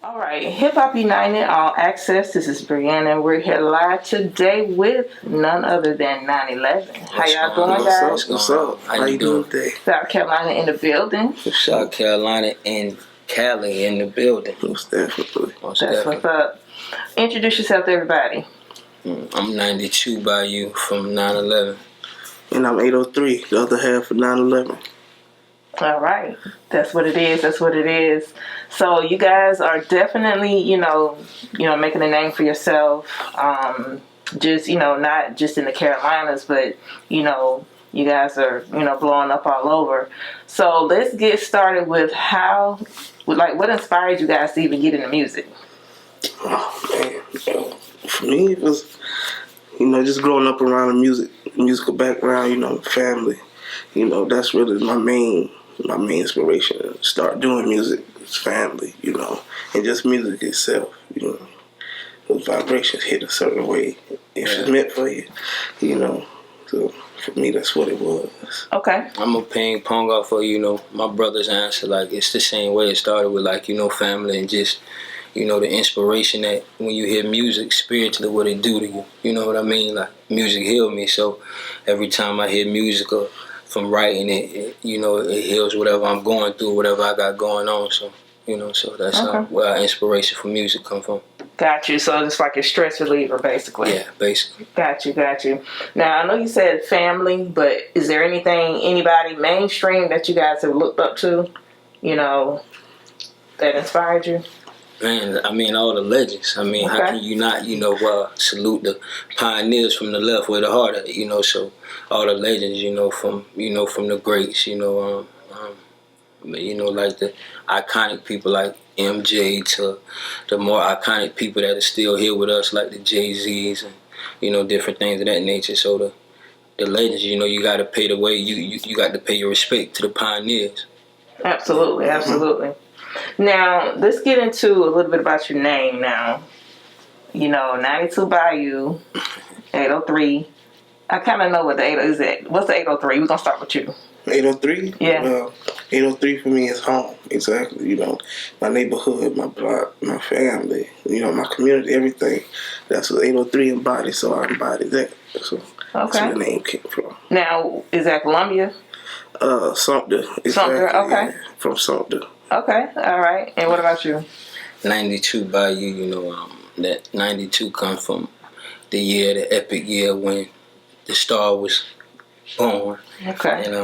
All right, Hip Hop United All Access. This is Brianna. We're here live today with none other than 911. How y'all doing, guys? What's up? How you doing today? South Carolina in the building. South Carolina and Cali in the building. Most definitely. That's what's up. Introduce yourself to everybody. I'm 92 by you from 9/11. And I'm 803, the other half of 9/11. All right. That's what it is. That's what it is. So you guys are definitely, making a name for yourself. Just, not just in the Carolinas, but, you guys are, blowing up all over. So let's get started with what inspired you guys to even get into music? Oh, man. For me, it was, just growing up around a musical background, family. That's really my main inspiration to start doing music. It's family, and just music itself, Those vibrations hit a certain way if it's meant for you, So for me, that's what it was. Okay. I'm a ping pong off of, my brother's answer. Like, it's the same way it started with, family and just, the inspiration that when you hear music, spiritually, what it do to you. You know what I mean? Like, music healed me. So every time I hear music or from writing it heals whatever I'm going through, whatever I got going on. So, so that's where our inspiration for music come from. Got you. So it's like a stress reliever, basically. Yeah, basically. Got you. Now, I know you said family, but is there anybody mainstream that you guys have looked up to, that inspired you? Man, I mean, all the legends. I mean, how can you not, salute the pioneers from the left with the heart at it, so all the legends, from the greats, like the iconic people like MJ to the more iconic people that are still here with us, like the Jay-Z's and, different things of that nature. So the legends, you got to pay the way, you got to pay your respect to the pioneers. Absolutely. Now, let's get into a little bit about your name now. 92 Bayou, 803. I kind of know what the 80 is. What's the 803? We're going to start with you. 803? Yeah. 803 for me is home. Exactly. My neighborhood, my block, my family, my community, everything. That's what 803 embodies, so I embody that. So that's where the name came from. Now, is that Columbia? Sumter. Exactly. Sumter, okay. Yeah, from Sumter. Okay, all right. And what about you? 92 by you, that 92 comes from the epic year when the star was born. Okay. And,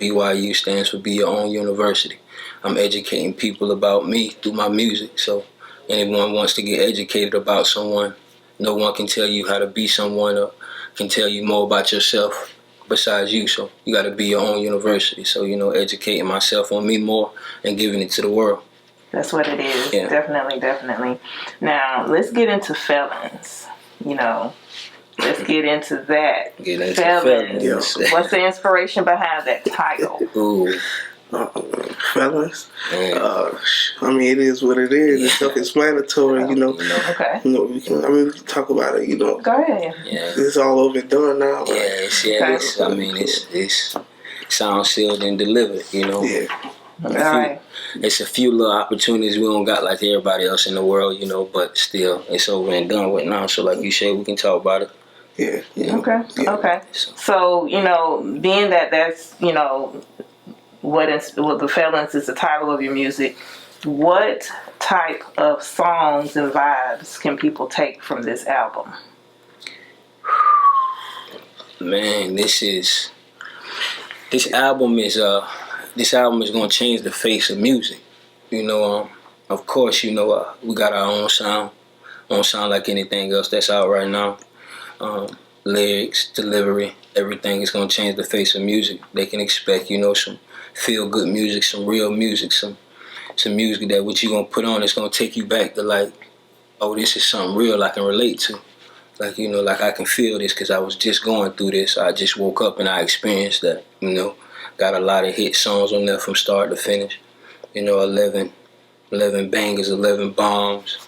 BYU stands for Be Your Own University. I'm educating people about me through my music. So anyone wants to get educated about someone, no one can tell you how to be someone or can tell you more about yourself besides you. So you got to be your own university. So, educating myself on me more and giving it to the world. That's what it is. Yeah. Definitely. Now, let's get into Felons. Let's get into that. Felons. Yeah. What's the inspiration behind that title? Ooh. Felons. I mean, it is what it is. It's self-explanatory, Okay. We can talk about it, Go ahead. Yeah. It's all over and done now. Right? It's sound sealed and delivered, Yeah. All right. It's a few little opportunities we don't got like everybody else in the world, but still, it's over and done with now. So like you said, we can talk about it. Yeah. Okay. So, being that's, what the Felons is the title of your music, what type of songs and vibes can people take from this album? Man, this album is gonna change the face of music. Of course, we got our own sound. Don't sound like anything else that's out right now. Lyrics, delivery, everything is gonna change the face of music. They can expect, some feel good music, some real music, some music that what you gonna put on is gonna take you back to like, oh, this is something real I can relate to. Like, like I can feel this because I was just going through this. I just woke up and I experienced that, Got a lot of hit songs on there from start to finish. 11 bangers, 11 bombs,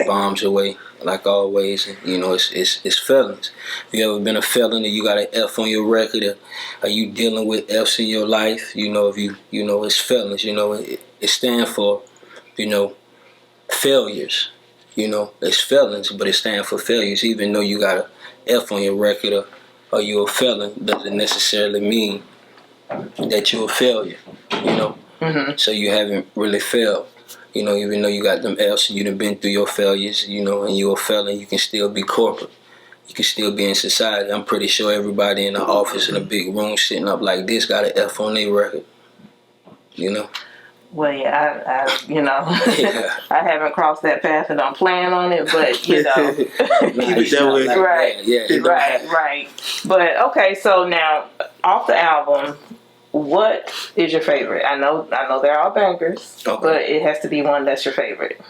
bombs away, like always. And, it's felons. If you ever been a felon and you got an F on your record, or are you dealing with F's in your life? If it's felons, it stands for, failures. It's felons, but it stands for failures. Even though you got a F on your record or you're a felon, doesn't necessarily mean that you're a failure. So you haven't really failed. Even though you got them F's, you done been through your failures. And you're a felon, you can still be corporate. You can still be in society. I'm pretty sure everybody in the office in a big room sitting up like this got an F on their record. Well, yeah, I Yeah. I haven't crossed that path and I'm planning on it, but Keep it that way. Right. Yeah. Right. But okay, so now off the album, what is your favorite? I know they're all bangers, Okay. but it has to be one that's your favorite.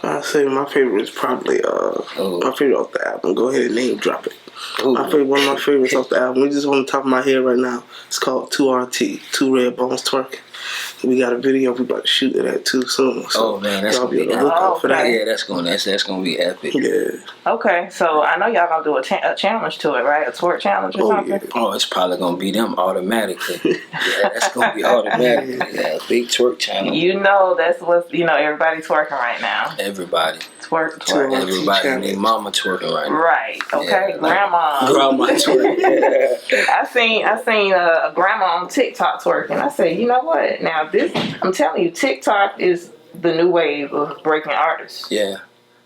I say my favorite is probably my favorite off the album. Go ahead and name drop it. One of my favorites off the album. We just on the top of my head right now. It's called 2RT, Two Red Bones Twerking. We got a video we about to shoot it at too soon. So man, that's y'all gonna be be on the lookout for that. Yeah, that's gonna be epic. Yeah. Okay, so I know y'all gonna do a challenge to it, right? A twerk challenge or something. Yeah. Oh, it's probably gonna be them automatically. Yeah, that's gonna be automatic. Yeah, big twerk channel. That's what everybody's twerking right now. Everybody. Twerk. Everybody and their mama twerking right now. Right. Okay. Yeah, Grandma. Grandma twerking. I seen a grandma on TikTok twerking. I said, you know what? Now I'm telling you, TikTok is the new wave of breaking artists. Yeah.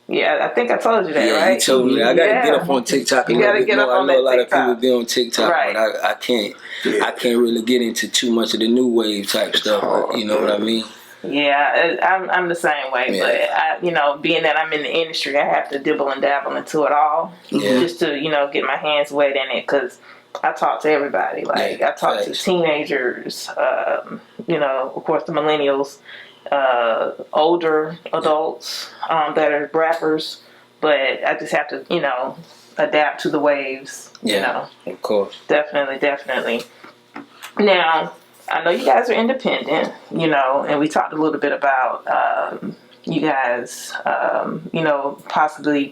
Yeah, I think I told you that, Yeah, right? you told me that. I gotta get up on TikTok. You gotta get up on that I know a lot TikTok. of people be on TikTok, Right. but I can't. Yeah. I can't really get into too much of the new wave type stuff. You know what I mean? Yeah, I'm the same way, but being that I'm in the industry, I have to dibble and dabble into it all, just to get my hands wet in it, because I talk to everybody. Like I talk to teenagers, of course the millennials, older adults that are rappers, but I just have to adapt to the waves. Of course, definitely. Now, I know you guys are independent, and we talked a little bit about you guys,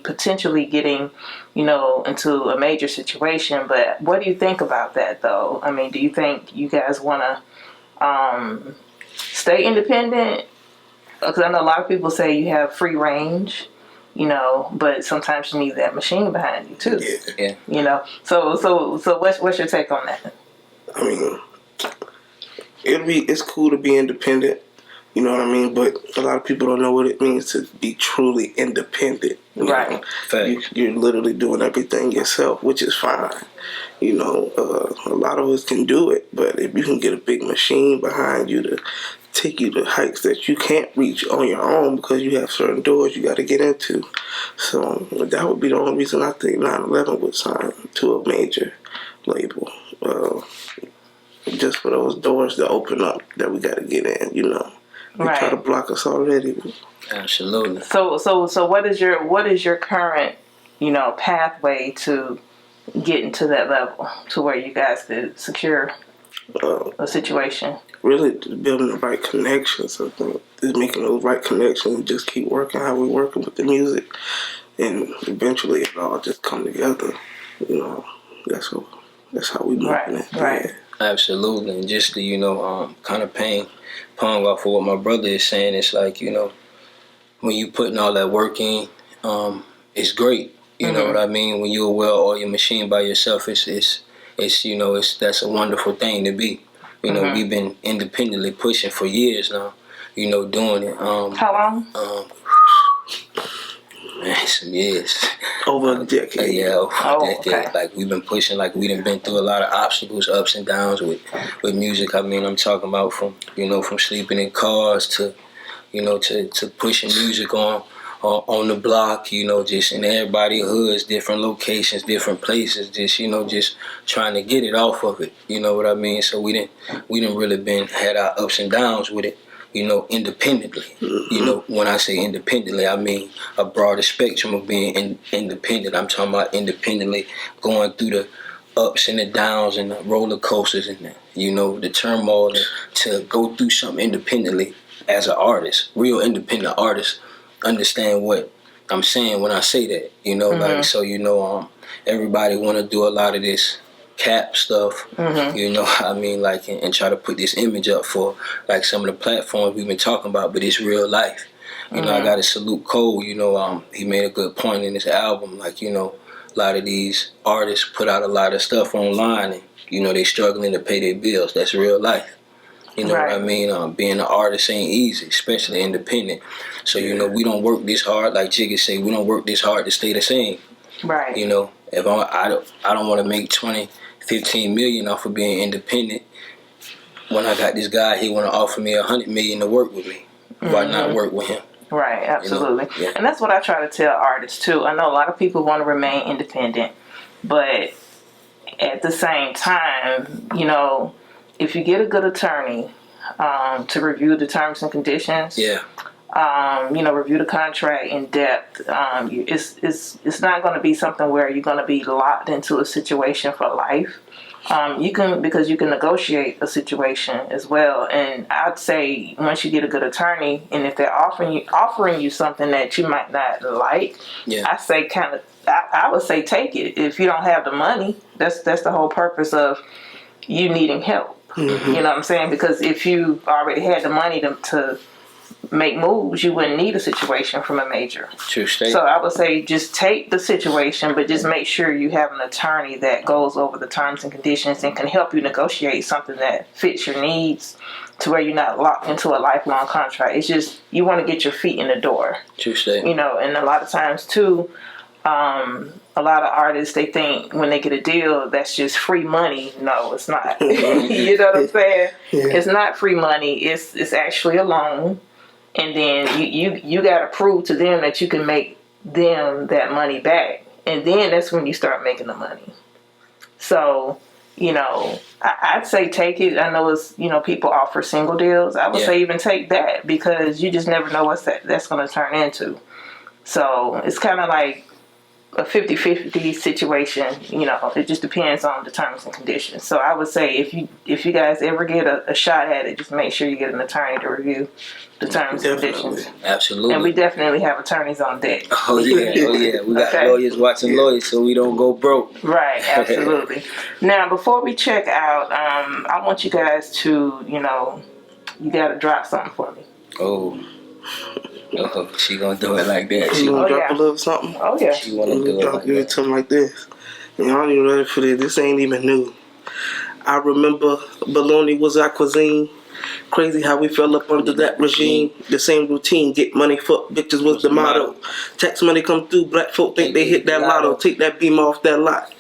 potentially getting, into a major situation. But what do you think about that, though? I mean, do you think you guys want to stay independent? Because I know a lot of people say you have free range, but sometimes you need that machine behind you too. Yeah. So what's your take on that? I mean, it's cool to be independent, you know what I mean? But a lot of people don't know what it means to be truly independent. Right. You're literally doing everything yourself, which is fine. A lot of us can do it, but if you can get a big machine behind you to take you to heights that you can't reach on your own because you have certain doors you got to get into. So that would be the only reason I think 9/11 would sign to a major label. Just for those doors to open up that we got to get in, They try to block us already. Absolutely. So what is your current, pathway to getting to that level to where you guys could secure a situation? Really building the right connections. I think is making those right connections and just keep working how we're working with the music, and eventually it'll all just come together. That's how we moving it. Right. Yeah. Absolutely, and just to kind of pong off of what my brother is saying, it's like when you putting all that work in, it's great. You know what I mean? When you're well-oiled machine by yourself, it's that's a wonderful thing to be. We've been independently pushing for years now. Doing it. How long? Man, some years. Over a decade. Yeah, over a decade. Okay. Like we've been pushing, like we done been through a lot of obstacles, ups and downs with music. I mean, I'm talking about from sleeping in cars to pushing music on the block, just in everybody's hoods, different locations, different places, just trying to get it off of it. You know what I mean? So we didn't really had our ups and downs with it. Independently. When I say independently, I mean a broader spectrum of being independent. I'm talking about independently going through the ups and the downs and the roller coasters and the turmoil, to go through something independently as an artist, real independent artist. Understand what I'm saying when I say that, everybody want to do a lot of this cap stuff, you know what I mean, like, and try to put this image up for like some of the platforms we've been talking about, but it's real life. You know, I gotta salute Cole. You know, he made a good point in his album. Like, you know, a lot of these artists put out a lot of stuff online, and you know they struggling to pay their bills. That's real life. You know what I mean? Being an artist ain't easy, especially independent. So, you know, we don't work this hard. Like Jiggy say, we don't work this hard to stay the same. Right. You know, if I don't want to make 20, 15 million off of being independent. When I got this guy, he want to offer me 100 million to work with me. Why not work with him? Right, absolutely. You know? Yeah. And that's what I try to tell artists too. I know a lot of people want to remain independent, but at the same time, you know, if you get a good attorney to review the terms and conditions, you know, review the contract in depth, it's not going to be something where you're going to be locked into a situation for life. Because you can negotiate a situation as well. And I'd say once you get a good attorney, and if they're offering you something that you might not like, I say I would say take it. If you don't have the money, that's the whole purpose of you needing help. You know what I'm saying? Because if you already had the money to make moves, you wouldn't need a situation from a major. True state. So I would say just take the situation, but just make sure you have an attorney that goes over the terms and conditions and can help you negotiate something that fits your needs to where you're not locked into a lifelong contract. It's just you want to get your feet in the door. True state. You know, and a lot of times too, a lot of artists, they think when they get a deal, that's just free money. No, it's not. You know what I'm saying? Yeah. It's not free money. It's actually a loan. And then you got to prove to them that you can make them that money back. And then that's when you start making the money. So, you know, I'd say take it. I know it's, you know, people offer single deals. I would say even take that because you just never know what that's going to turn into. So it's kind of like a 50-50 situation. You know, it just depends on the terms and conditions. So I would say if you guys ever get a shot at it, just make sure you get an attorney to review the terms and conditions. Absolutely. And we definitely have attorneys on deck. Oh yeah. We got lawyers watching lawyers so we don't go broke. Right, absolutely. Now, before we check out, I want you guys to, you know, you got to drop something for me. Oh, she gonna do it like that. She gonna drop a little something. Oh yeah. She wanna do it like that. Something like this. And y'all ain't ready for this. This ain't even new. I remember bologna was our cuisine. Crazy how we fell up under that regime. The same routine, get money, fuck bitches was the motto. Tax money come through, black folk think they hit that lotto. Take that beam off that lot.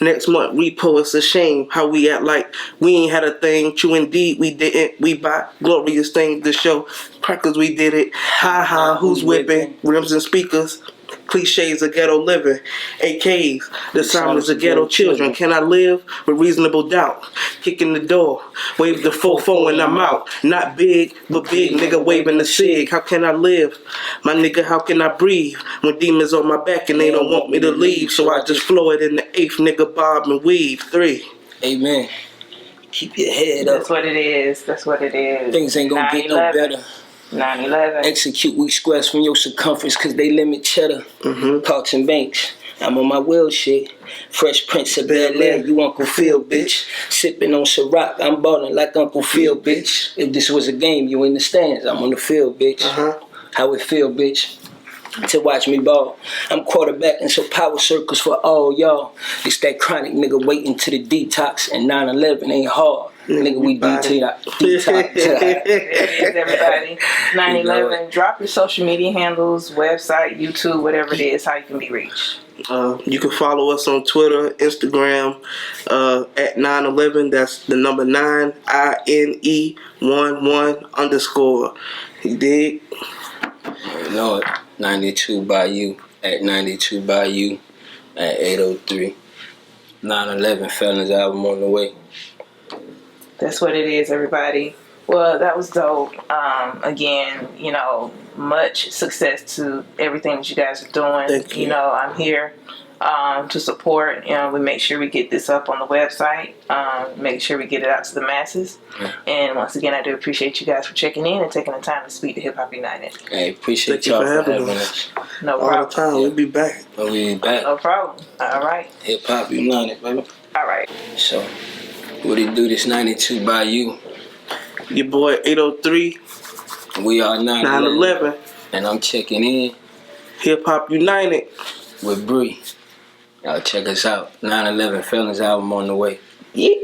Next month, repo, it's a shame how we act like we ain't had a thing. True indeed, we didn't. We buy glorious things to show. Crackers, we did it. Ha ha, who's whipping? Rims and speakers. Cliches of ghetto living, AKs, the silence of ghetto children. Can I live with reasonable doubt? Kicking the door, wave the fofo and I'm out. Not big, but big nigga waving the cig. How can I live? My nigga, how can I breathe? When demons on my back and they don't want me to leave. So I just flow it in the eighth, nigga bob and weave. 3. Amen. Keep your head up. That's what it is. That's what it is. Things ain't gonna get no better. 9/11. Execute weak squares from your circumference cause they limit cheddar. Parks and Banks. I'm on my will shit. Fresh Prince of Bel-Air, you Uncle Phil, bitch. Sipping on Ciroc, I'm ballin' like Uncle Phil, bitch. If this was a game, you in the stands, I'm on the field, bitch. How it feel, bitch? To watch me ball. I'm quarterbacking, so power circles for all y'all. It's that chronic nigga waiting to the detox, and 9/11 ain't hard. Nigga, we detox. Everybody. 9/11. Drop your social media handles, website, YouTube, whatever it is, how you can be reached. You can follow us on Twitter, Instagram, at 911. That's the number 9, INE11_. You dig? You know it. 92 by you at 92 by you at 803. 9/11 Felons album on the way. That's what it is, everybody. Well, that was dope. Again, you know, much success to everything that you guys are doing. Thank you. You know, I'm here to support. You know, we make sure we get this up on the website. Make sure we get it out to the masses. And once again, I do appreciate you guys for checking in and taking the time to speak to Hip Hop United. Hey, appreciate y'all for having us. No problem. All the time. We'll be back. We'll be back. No problem. All right. Hip Hop United, baby. All right. So, what it do? This 92 by you. Your boy 803, We are 9ine11. 911. And I'm checking in Hip Hop United. with Bree. Y'all check us out. 9ine11 Felons album on the way. Yeah.